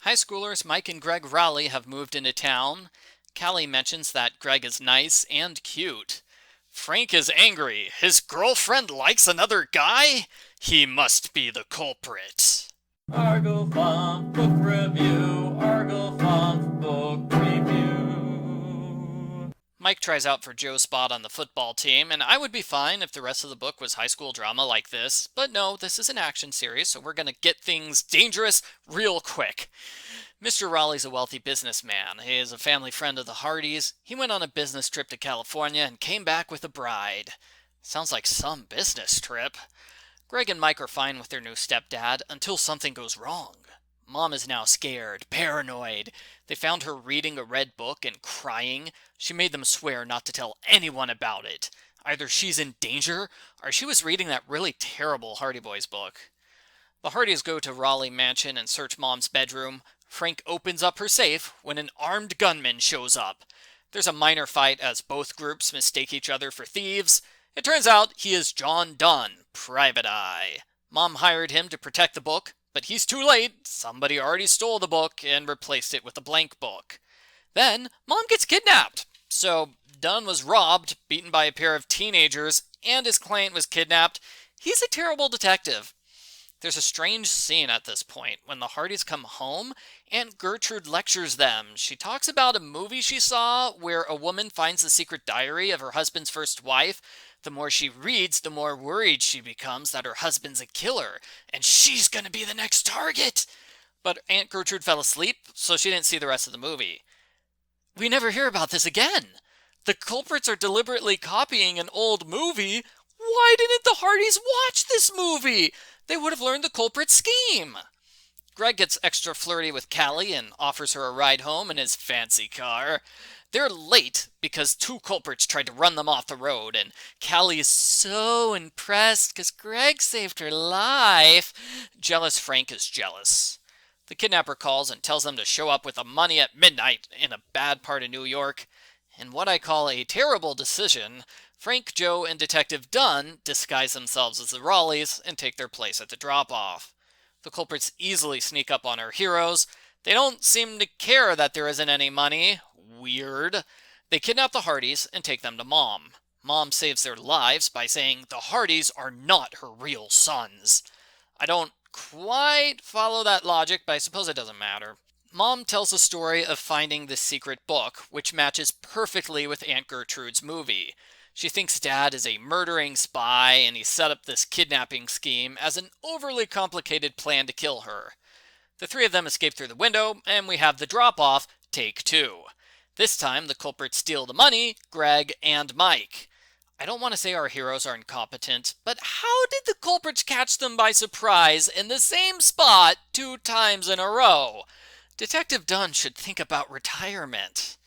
High schoolers Mike and Greg Raleigh have moved into town. Callie mentions that Greg is nice and cute. Frank is angry. His girlfriend likes another guy? He must be the culprit. Argo Funk Book Review. Argo Funk Book Review. Mike tries out for Joe's spot on the football team, and I would be fine if the rest of the book was high school drama like this. But no, this is an action series, so we're gonna get things dangerous real quick. Mr. Raleigh's a wealthy businessman. He is a family friend of the Hardys. He went on a business trip to California and came back with a bride. Sounds like some business trip. Greg and Mike are fine with their new stepdad until something goes wrong. Mom is now scared, paranoid. They found her reading a red book and crying. She made them swear not to tell anyone about it. Either she's in danger, or she was reading that really terrible Hardy Boys book. The Hardys go to Raleigh Mansion and search Mom's bedroom. Frank opens up her safe when an armed gunman shows up. There's a minor fight as both groups mistake each other for thieves. It turns out he is John Dunn, Private Eye. Mom hired him to protect the book, but he's too late. Somebody already stole the book and replaced it with a blank book. Then, Mom gets kidnapped. So, Dunn was robbed, beaten by a pair of teenagers, and his client was kidnapped. He's a terrible detective. There's a strange scene at this point. When the Hardys come home, Aunt Gertrude lectures them. She talks about a movie she saw where a woman finds the secret diary of her husband's first wife. The more she reads, the more worried she becomes that her husband's a killer, and she's gonna be the next target. But Aunt Gertrude fell asleep, so she didn't see the rest of the movie. We never hear about this again. The culprits are deliberately copying an old movie. Why didn't the Hardys watch this movie? They would have learned the culprit's scheme. Greg gets extra flirty with Callie and offers her a ride home in his fancy car. They're late because two culprits tried to run them off the road, and Callie is so impressed because Greg saved her life. Jealous Frank is jealous. The kidnapper calls and tells them to show up with the money at midnight in a bad part of New York. In what I call a terrible decision, Frank, Joe, and Detective Dunn disguise themselves as the Raleighs and take their place at the drop-off. The culprits easily sneak up on our heroes. They don't seem to care that there isn't any money. Weird. They kidnap the Hardys and take them to Mom. Mom saves their lives by saying the Hardys are not her real sons. I don't quite follow that logic, but I suppose it doesn't matter. Mom tells the story of finding the secret book, which matches perfectly with Aunt Gertrude's movie. She thinks Dad is a murdering spy, and he set up this kidnapping scheme as an overly complicated plan to kill her. The three of them escape through the window, and we have the drop-off, take two. This time, the culprits steal the money, Greg and Mike. I don't want to say our heroes are incompetent, but how did the culprits catch them by surprise in the same spot 2 times in a row? Detective Dunn should think about retirement.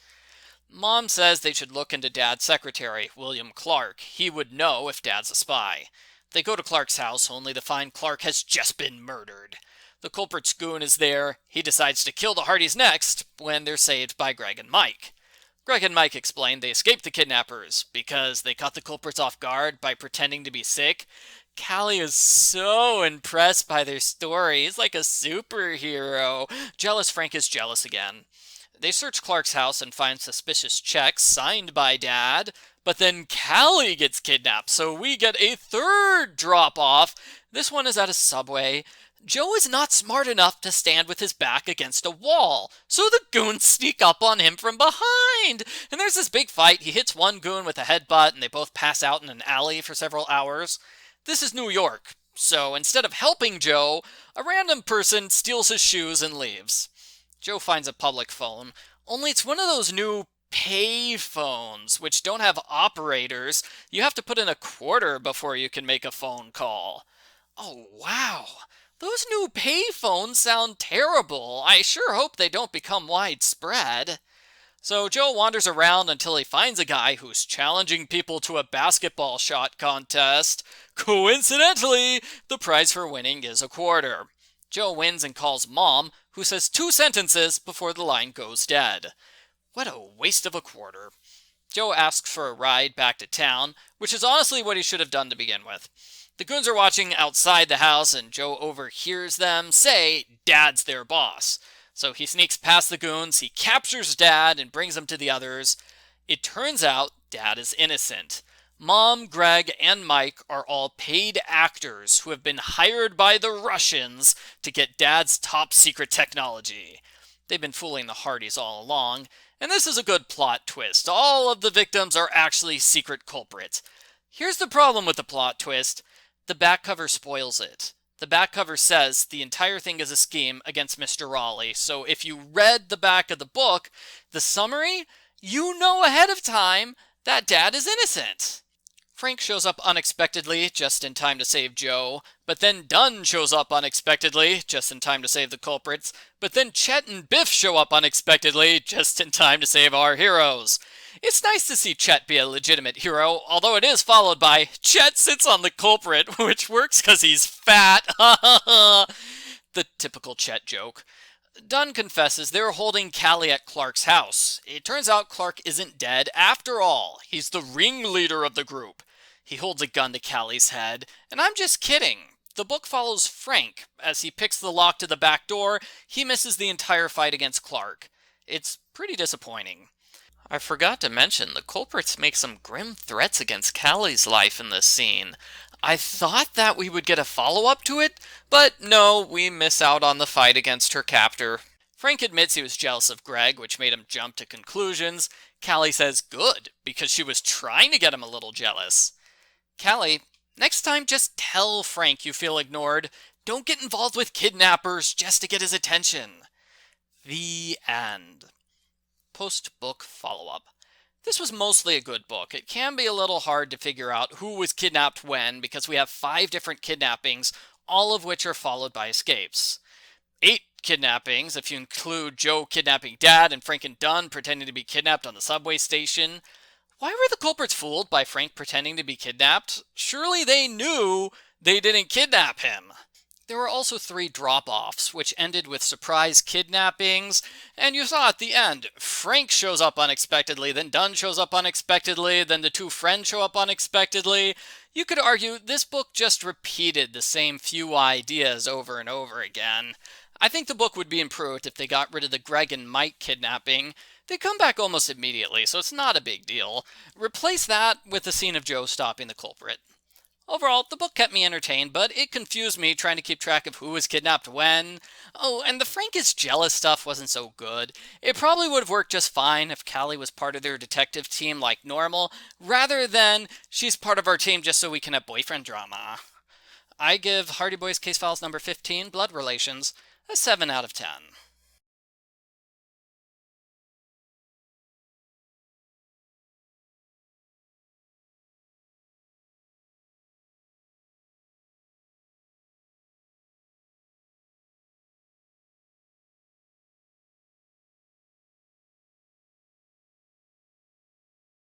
Mom says they should look into Dad's secretary, William Clark. He would know if Dad's a spy. They go to Clark's house only to find Clark has just been murdered. The culprit's goon is there. He decides to kill the Hardys next when they're saved by Greg and Mike. Greg and Mike explain they escaped the kidnappers because they caught the culprits off guard by pretending to be sick. Callie is so impressed by their story. He's like a superhero. Jealous Frank is jealous again. They search Clark's house and find suspicious checks signed by Dad. But then Callie gets kidnapped, so we get a third drop-off. This one is at a Subway. Joe is not smart enough to stand with his back against a wall, so the goons sneak up on him from behind. And there's this big fight. He hits one goon with a headbutt, and they both pass out in an alley for several hours. This is New York, so instead of helping Joe, a random person steals his shoes and leaves. Joe finds a public phone, only it's one of those new pay phones, which don't have operators. You have to put in a quarter before you can make a phone call. Oh, wow. Those new pay phones sound terrible. I sure hope they don't become widespread. So Joe wanders around until he finds a guy who's challenging people to a basketball shot contest. Coincidentally, the prize for winning is a quarter. Joe wins and calls Mom, who says 2 sentences before the line goes dead. What a waste of a quarter. Joe asks for a ride back to town, which is honestly what he should have done to begin with. The goons are watching outside the house, and Joe overhears them say Dad's their boss. So he sneaks past the goons, he captures Dad and brings him to the others. It turns out Dad is innocent. Mom, Greg, and Mike are all paid actors who have been hired by the Russians to get Dad's top secret technology. They've been fooling the Hardys all along, and this is a good plot twist. All of the victims are actually secret culprits. Here's the problem with the plot twist. The back cover spoils it. The back cover says the entire thing is a scheme against Mr. Raleigh, so if you read the back of the book, the summary, you know ahead of time that Dad is innocent. Frank shows up unexpectedly, just in time to save Joe, but then Dunn shows up unexpectedly, just in time to save the culprits, but then Chet and Biff show up unexpectedly, just in time to save our heroes. It's nice to see Chet be a legitimate hero, although it is followed by, Chet sits on the culprit, which works because he's fat. The typical Chet joke. Dunn confesses they were holding Callie at Clark's house. It turns out Clark isn't dead after all. He's the ringleader of the group. He holds a gun to Callie's head, and I'm just kidding. The book follows Frank. As he picks the lock to the back door, he misses the entire fight against Clark. It's pretty disappointing. I forgot to mention, the culprits make some grim threats against Callie's life in this scene. I thought that we would get a follow-up to it, but no, we miss out on the fight against her captor. Frank admits he was jealous of Greg, which made him jump to conclusions. Callie says good, because she was trying to get him a little jealous. Callie, next time just tell Frank you feel ignored. Don't get involved with kidnappers just to get his attention. The end. Post-book follow-up. This was mostly a good book. It can be a little hard to figure out who was kidnapped when because we have 5 different kidnappings, all of which are followed by escapes. 8 kidnappings if you include Joe kidnapping Dad and Frank and Dunn pretending to be kidnapped on the subway station. Why were the culprits fooled by Frank pretending to be kidnapped? Surely they knew they didn't kidnap him. There were also 3 drop-offs, which ended with surprise kidnappings, and you saw at the end, Frank shows up unexpectedly, then Dunn shows up unexpectedly, then the 2 friends show up unexpectedly. You could argue this book just repeated the same few ideas over and over again. I think the book would be improved if they got rid of the Greg and Mike kidnapping. They come back almost immediately, so it's not a big deal. Replace that with the scene of Joe stopping the culprit. Overall, the book kept me entertained, but it confused me trying to keep track of who was kidnapped when. Oh, and the Frank is jealous stuff wasn't so good. It probably would have worked just fine if Callie was part of their detective team like normal, rather than she's part of our team just so we can have boyfriend drama. I give Hardy Boys Casefiles number 15, Blood Relations, a 7 out of 10.